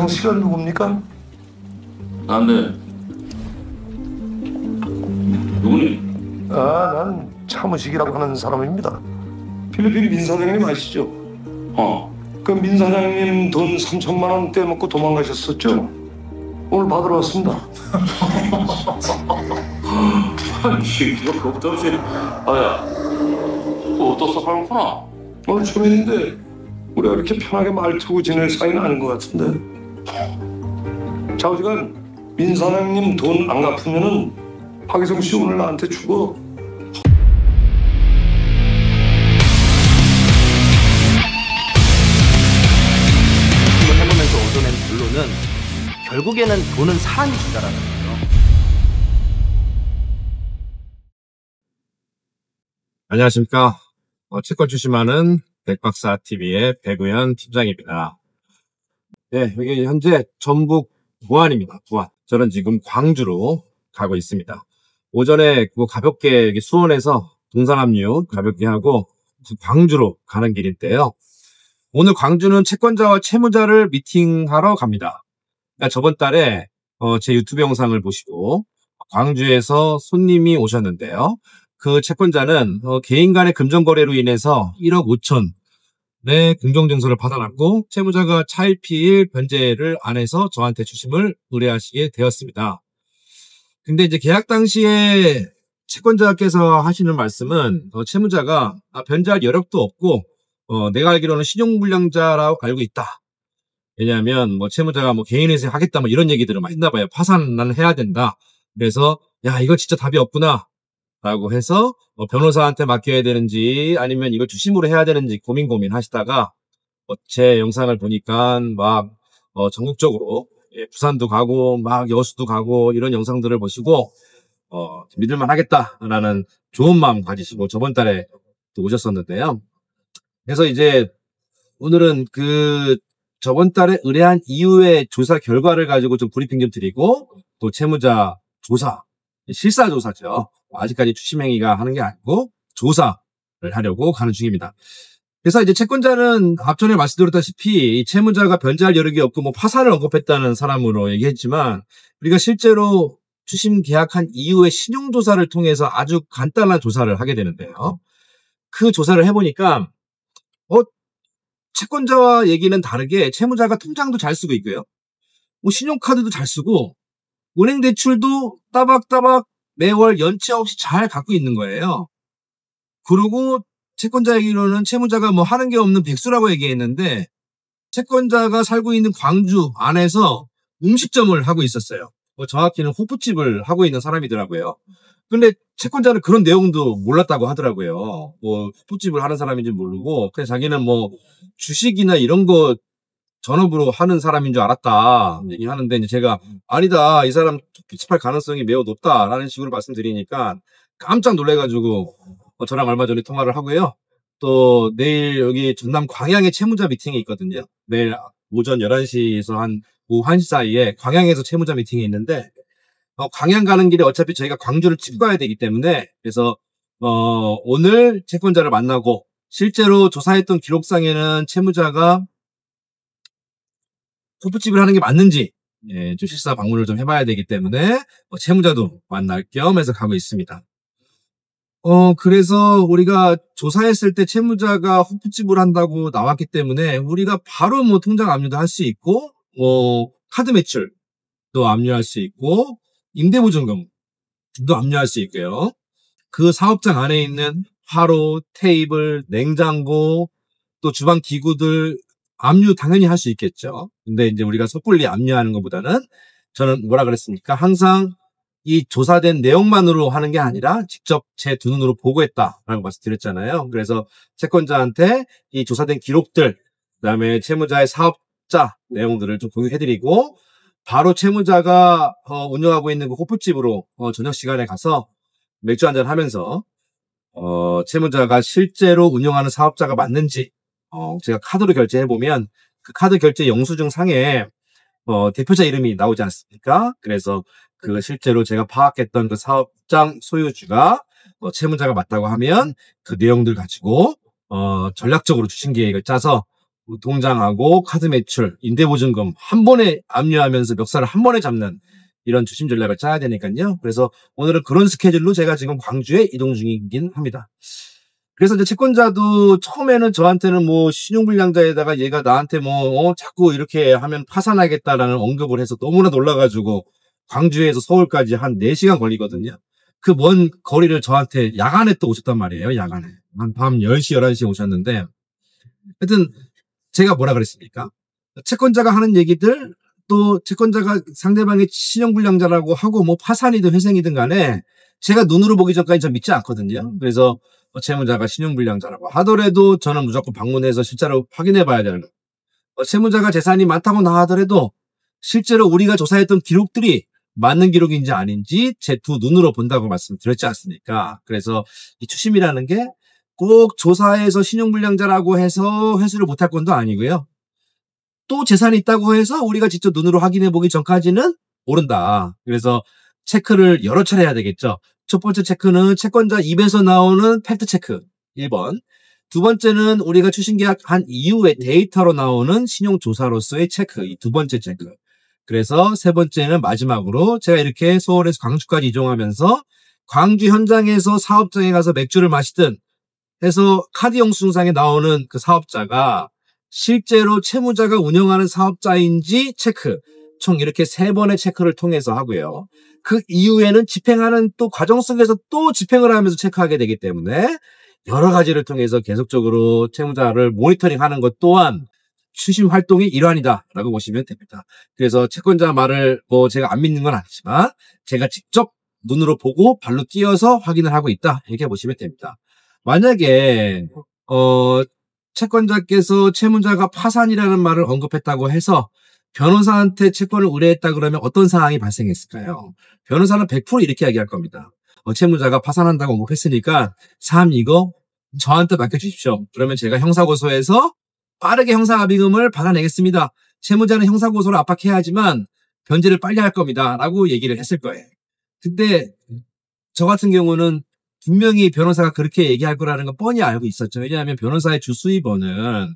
씨가 누굽니까? 난데 누구니? 난 차무식이라고 하는 사람입니다. 필리핀 민 사장님 아시죠? 그 민 사장님 돈 3천만 원 떼먹고 도망가셨었죠? 오늘 받으러 왔습니다. 아니 이거 겁도 없이 아야 그거 어디서 팔구나? 오늘 초면인데 우리가 이렇게 편하게 말투고 지낼 사이는 아닌 것 같은데. 좌우지간 민 사장님 돈 안 갚으면은 박희성 씨 오늘 나한테 죽어. 해보면서 얻어낸 결론은 결국에는 돈은 사람이 준다라는 거예요. 안녕하십니까. 채권 주심하는 백박사TV의 백우현 팀장입니다. 네, 여기 현재 전북 부안입니다. 부안. 저는 지금 광주로 가고 있습니다. 오전에 가볍게 수원에서 동산압류 가볍게 하고 지금 광주로 가는 길인데요. 오늘 광주는 채권자와 채무자를 미팅하러 갑니다. 그러니까 저번 달에 제 유튜브 영상을 보시고 광주에서 손님이 오셨는데요. 그 채권자는 개인 간의 금전거래로 인해서 1억 5천의 공정증서를 받아놨고 채무자가 차일피일 변제를 안 해서 저한테 주심을 의뢰하시게 되었습니다. 근데 이제 계약 당시에 채권자께서 하시는 말씀은 채무자가 변제할 여력도 없고 내가 알기로는 신용불량자라고 알고 있다. 왜냐하면 채무자가 개인회생 하겠다 이런 얘기들을 많이 했나 봐요. 파산을 해야 된다. 그래서 야 이거 진짜 답이 없구나 라고 해서 변호사한테 맡겨야 되는지 아니면 이걸 주심으로 해야 되는지 고민 하시다가 제 영상을 보니까 막 전국적으로 부산도 가고 막 여수도 가고 이런 영상들을 보시고 믿을만 하겠다라는 좋은 마음 가지시고 저번 달에 또 오셨었는데요. 그래서 이제 오늘은 저번 달에 의뢰한 이후의 조사 결과를 가지고 좀 브리핑 좀 드리고 또 채무자 조사, 실사 조사죠. 아직까지 추심행위가 하는 게 아니고 조사를 하려고 가는 중입니다. 그래서 이제 채권자는 앞전에 말씀드렸다시피 채무자가 변제할 여력이 없고 파산을 언급했다는 사람으로 얘기했지만 우리가 실제로 추심 계약한 이후에 신용조사를 통해서 아주 간단한 조사를 하게 되는데요. 그 조사를 해보니까 채권자와 얘기는 다르게 채무자가 통장도 잘 쓰고 있고요. 신용카드도 잘 쓰고 은행 대출도 따박따박 매월 연체 없이 잘 갖고 있는 거예요. 그리고 채권자 얘기로는 채무자가 하는 게 없는 백수라고 얘기했는데 채권자가 살고 있는 광주 안에서 음식점을 하고 있었어요. 정확히는 호프집을 하고 있는 사람이더라고요. 근데 채권자는 그런 내용도 몰랐다고 하더라고요. 호프집을 하는 사람인지 모르고 그냥 자기는 주식이나 이런 거 전업으로 하는 사람인 줄 알았다 얘기하는데 이제 제가 아니다 이 사람 비집할 가능성이 매우 높다라는 식으로 말씀드리니까 깜짝 놀래가지고 저랑 얼마 전에 통화를 하고요. 또 내일 여기 전남 광양에 채무자 미팅이 있거든요. 내일 오전 11시에서 한 오후 1시 사이에 광양에서 채무자 미팅이 있는데 광양 가는 길에 어차피 저희가 광주를 찍어야 되기 때문에 그래서 오늘 채권자를 만나고 실제로 조사했던 기록상에는 채무자가 호프집을 하는 게 맞는지 좀 실사 방문을 좀 해봐야 되기 때문에 채무자도 만날 겸 해서 가고 있습니다. 그래서 우리가 조사했을 때 채무자가 호프집을 한다고 나왔기 때문에 우리가 바로 통장 압류도 할 수 있고 카드 매출도 압류할 수 있고 임대보증금도 압류할 수 있고요. 그 사업장 안에 있는 화로, 테이블, 냉장고 또 주방 기구들 압류 당연히 할 수 있겠죠. 근데 이제 우리가 섣불리 압류하는 것보다는 저는 뭐라 그랬습니까? 항상 이 조사된 내용만으로 하는 게 아니라 직접 제 두 눈으로 보고했다라고 말씀드렸잖아요. 그래서 채권자한테 이 조사된 기록들, 그다음에 채무자의 사업자 내용들을 좀 공유해드리고 바로 채무자가 운영하고 있는 그 호프집으로 저녁 시간에 가서 맥주 한잔 하면서 채무자가 실제로 운영하는 사업자가 맞는지 제가 카드로 결제해보면 그 카드 결제 영수증 상에 대표자 이름이 나오지 않습니까? 그래서 그 실제로 제가 파악했던 그 사업장 소유주가 채무자가 맞다고 하면 그 내용들 가지고 전략적으로 추심 계획을 짜서 통장하고 카드 매출, 임대보증금 한 번에 압류하면서 멱살을 한 번에 잡는 이런 추심 전략을 짜야 되니까요. 그래서 오늘은 그런 스케줄로 제가 지금 광주에 이동 중이긴 합니다. 그래서 이제 채권자도 처음에는 저한테는 뭐 신용불량자에다가 얘가 나한테 뭐 자꾸 이렇게 하면 파산하겠다라는 언급을 해서 너무나 놀라가지고 광주에서 서울까지 한 4시간 걸리거든요. 그 먼 거리를 저한테 야간에 또 오셨단 말이에요. 야간에. 한 밤 10시, 11시에 오셨는데 하여튼 제가 뭐라 그랬습니까? 채권자가 하는 얘기들 또 채권자가 상대방이 신용불량자라고 하고 뭐 파산이든 회생이든 간에 제가 눈으로 보기 전까지 전 믿지 않거든요. 그래서 채무자가 신용불량자라고 하더라도 저는 무조건 방문해서 실제로 확인해 봐야 되는 거예요. 채무자가 재산이 많다고 나하더라도 실제로 우리가 조사했던 기록들이 맞는 기록인지 아닌지 제 두 눈으로 본다고 말씀드렸지 않습니까? 그래서 이 추심이라는 게 꼭 조사해서 신용불량자라고 해서 회수를 못할 건도 아니고요. 또 재산이 있다고 해서 우리가 직접 눈으로 확인해 보기 전까지는 모른다. 그래서 체크를 여러 차례 해야 되겠죠. 첫 번째 체크는 채권자 입에서 나오는 팩트 체크 1번. 두 번째는 우리가 추심계약한 이후에 데이터로 나오는 신용조사로서의 체크, 이 두 번째 체크. 그래서 세 번째는 마지막으로 제가 이렇게 서울에서 광주까지 이동하면서 광주 현장에서 사업장에 가서 맥주를 마시든 해서 카드 영수증상에 나오는 그 사업자가 실제로 채무자가 운영하는 사업자인지 체크. 총 이렇게 3번의 체크를 통해서 하고요. 그 이후에는 집행하는 또 과정 속에서 또 집행을 하면서 체크하게 되기 때문에 여러 가지를 통해서 계속적으로 채무자를 모니터링하는 것 또한 추심 활동의 일환이다라고 보시면 됩니다. 그래서 채권자 말을 뭐 제가 안 믿는 건 아니지만 제가 직접 눈으로 보고 발로 뛰어서 확인을 하고 있다 이렇게 보시면 됩니다. 만약에 채권자께서 채무자가 파산이라는 말을 언급했다고 해서 변호사한테 채권을 의뢰했다 그러면 어떤 상황이 발생했을까요? 변호사는 100% 이렇게 이야기할 겁니다. 채무자가 파산한다고 언급했으니까 사람 이거 저한테 맡겨주십시오. 그러면 제가 형사고소해서 빠르게 형사합의금을 받아내겠습니다. 채무자는 형사고소를 압박해야 하지만 변제를 빨리 할 겁니다. 라고 얘기를 했을 거예요. 근데 저 같은 경우는 분명히 변호사가 그렇게 얘기할 거라는 건 뻔히 알고 있었죠. 왜냐하면 변호사의 주수입원은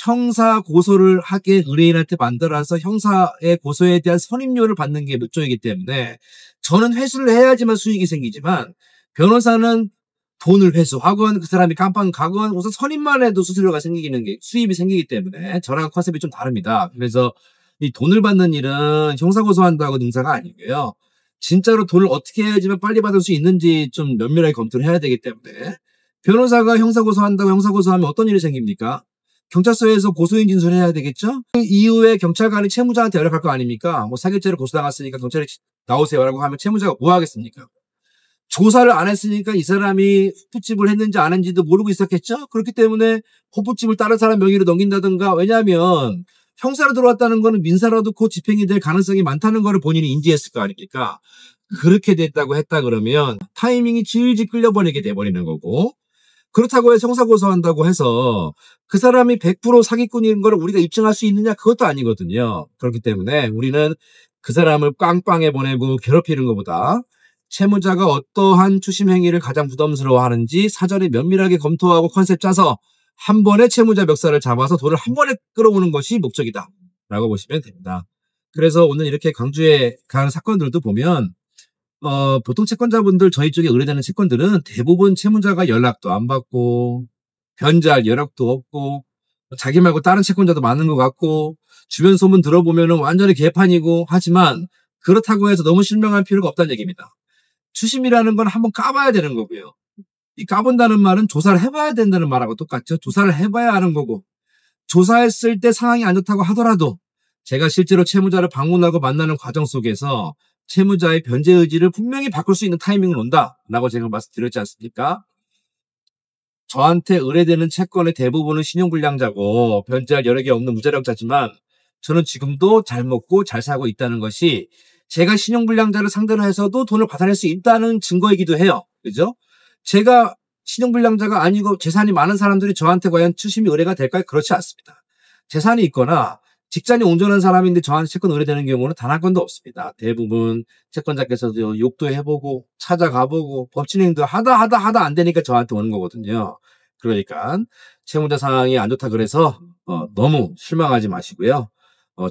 형사 고소를 하게 의뢰인한테 만들어서 형사의 고소에 대한 선임료를 받는 게 목적이기 때문에 저는 회수를 해야지만 수익이 생기지만 변호사는 돈을 회수하건 그 사람이 깜빵 가건 우선 선임만 해도 수수료가 생기는 게 수입이 생기기 때문에 저랑 컨셉이 좀 다릅니다. 그래서 이 돈을 받는 일은 형사 고소한다고 능사가 아니고요. 진짜로 돈을 어떻게 해야지만 빨리 받을 수 있는지 좀 면밀하게 검토를 해야 되기 때문에 변호사가 형사고소한다고 형사고소하면 어떤 일이 생깁니까? 경찰서에서 고소인 진술해야 되겠죠? 그 이후에 경찰관이 채무자한테 연락할 거 아닙니까? 뭐 사기죄를 고소당했으니까 경찰이 나오세요라고 하면 채무자가 뭐 하겠습니까? 조사를 안 했으니까 이 사람이 호프집을 했는지 안 했는지도 모르고 있었겠죠? 그렇기 때문에 호프집을 다른 사람 명의로 넘긴다든가 왜냐하면 형사로 들어왔다는 거는 민사라도 곧 집행이 될 가능성이 많다는 거를 본인이 인지했을 거 아닙니까? 그렇게 됐다고 했다 그러면 타이밍이 질질 끌려버리게 돼버리는 거고 그렇다고 해서 형사고소한다고 해서 그 사람이 100% 사기꾼인 걸 우리가 입증할 수 있느냐? 그것도 아니거든요. 그렇기 때문에 우리는 그 사람을 꽝꽝해 보내고 괴롭히는 것보다 채무자가 어떠한 추심 행위를 가장 부담스러워하는지 사전에 면밀하게 검토하고 컨셉 짜서 한 번에 채무자 멱살을 잡아서 돈을 한 번에 끌어오는 것이 목적이다 라고 보시면 됩니다. 그래서 오늘 이렇게 광주에 가는 사건들도 보면 보통 채권자분들 저희 쪽에 의뢰되는 채권들은 대부분 채무자가 연락도 안 받고 변제할 여력도 없고 자기 말고 다른 채권자도 많은 것 같고 주변 소문 들어보면 완전히 개판이고 하지만 그렇다고 해서 너무 실망할 필요가 없다는 얘기입니다. 추심이라는 건 한번 까봐야 되는 거고요. 이 까본다는 말은 조사를 해봐야 된다는 말하고 똑같죠. 조사를 해봐야 하는 거고 조사했을 때 상황이 안 좋다고 하더라도 제가 실제로 채무자를 방문하고 만나는 과정 속에서 채무자의 변제 의지를 분명히 바꿀 수 있는 타이밍은 온다라고 제가 말씀드렸지 않습니까? 저한테 의뢰되는 채권의 대부분은 신용불량자고 변제할 여력이 없는 무자력자지만 저는 지금도 잘 먹고 잘 살고 있다는 것이 제가 신용불량자를 상대로 해서도 돈을 받아낼 수 있다는 증거이기도 해요. 그죠? 제가 신용불량자가 아니고 재산이 많은 사람들이 저한테 과연 추심이 의뢰가 될까요? 그렇지 않습니다. 재산이 있거나 직장이 온전한 사람인데 저한테 채권 의뢰되는 경우는 단 한 건도 없습니다. 대부분 채권자께서도 욕도 해보고 찾아가보고 법진행도 하다 안 되니까 저한테 오는 거거든요. 그러니까 채무자 상황이 안 좋다 그래서 너무 실망하지 마시고요.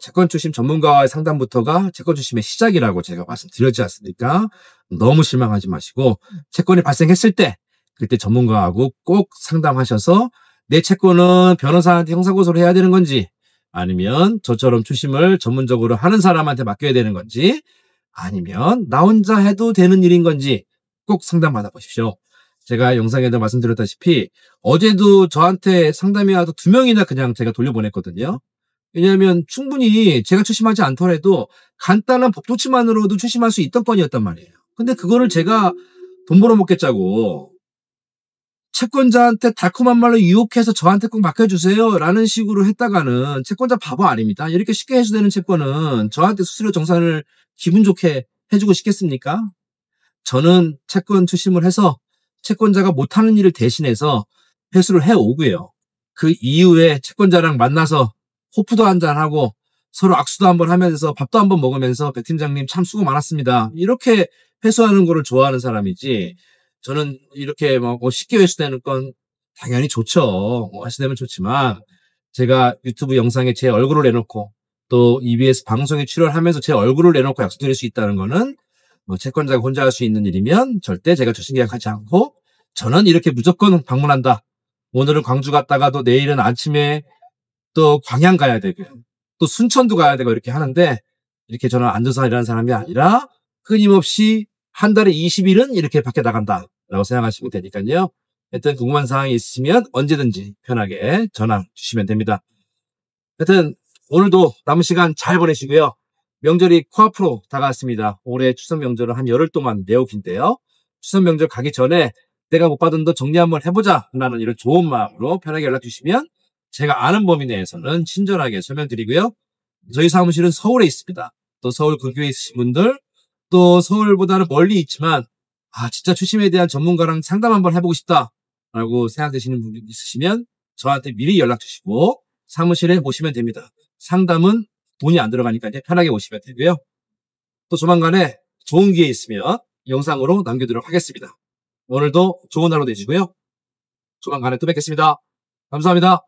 채권 추심 전문가와의 상담부터가 채권 추심의 시작이라고 제가 말씀드렸지 않습니까? 너무 실망하지 마시고 채권이 발생했을 때 그때 전문가하고 꼭 상담하셔서 내 채권은 변호사한테 형사고소를 해야 되는 건지 아니면 저처럼 추심을 전문적으로 하는 사람한테 맡겨야 되는 건지 아니면 나 혼자 해도 되는 일인 건지 꼭 상담 받아보십시오. 제가 영상에도 말씀드렸다시피 어제도 저한테 상담이 와서 2명이나 그냥 제가 돌려보냈거든요. 왜냐하면 충분히 제가 추심하지 않더라도 간단한 법조치만으로도 추심할 수 있던 건이었단 말이에요. 근데 그거를 제가 돈 벌어먹겠자고 채권자한테 달콤한 말로 유혹해서 저한테 꼭 맡겨주세요 라는 식으로 했다가는 채권자 바보 아닙니다. 이렇게 쉽게 해소되는 채권은 저한테 수수료 정산을 기분 좋게 해주고 싶겠습니까? 저는 채권 추심을 해서 채권자가 못하는 일을 대신해서 회수를 해오고요. 그 이후에 채권자랑 만나서 호프도 한잔하고 서로 악수도 한번 하면서 밥도 한번 먹으면서 백 팀장님 참 수고 많았습니다. 이렇게 회수하는 거를 좋아하는 사람이지 저는 이렇게 뭐 쉽게 회수되는 건 당연히 좋죠. 회수되면 좋지만 제가 유튜브 영상에 제 얼굴을 내놓고 또 EBS 방송에 출연하면서 제 얼굴을 내놓고 약속드릴 수 있다는 거는 채권자가 혼자 할 수 있는 일이면 절대 제가 추심계약하지 않고 저는 이렇게 무조건 방문한다. 오늘은 광주 갔다가도 내일은 아침에 또 광양 가야 되고요. 또 순천도 가야 되고 이렇게 하는데 이렇게 저는 앉아서 일하는 사람이 아니라 끊임없이 한 달에 20일은 이렇게 밖에 나간다라고 생각하시면 되니까요. 하여튼 궁금한 사항이 있으면 언제든지 편하게 전화 주시면 됩니다. 하여튼 오늘도 남은 시간 잘 보내시고요. 명절이 코앞으로 다가왔습니다. 올해 추석 명절은 한 열흘 동안 매우 긴데요. 추석 명절 가기 전에 내가 못 받은 돈 정리 한번 해보자 라는 이런 좋은 마음으로 편하게 연락 주시면 제가 아는 범위 내에서는 친절하게 설명드리고요. 저희 사무실은 서울에 있습니다. 또 서울 근교에 있으신 분들 또 서울보다는 멀리 있지만 진짜 추심에 대한 전문가랑 상담 한번 해보고 싶다 라고 생각되시는 분이 있으시면 저한테 미리 연락 주시고 사무실에 오시면 됩니다. 상담은 돈이 안 들어가니까 이제 편하게 오시면 되고요. 또 조만간에 좋은 기회 있으면 영상으로 남겨두도록 하겠습니다. 오늘도 좋은 하루 되시고요. 조만간에 또 뵙겠습니다. 감사합니다.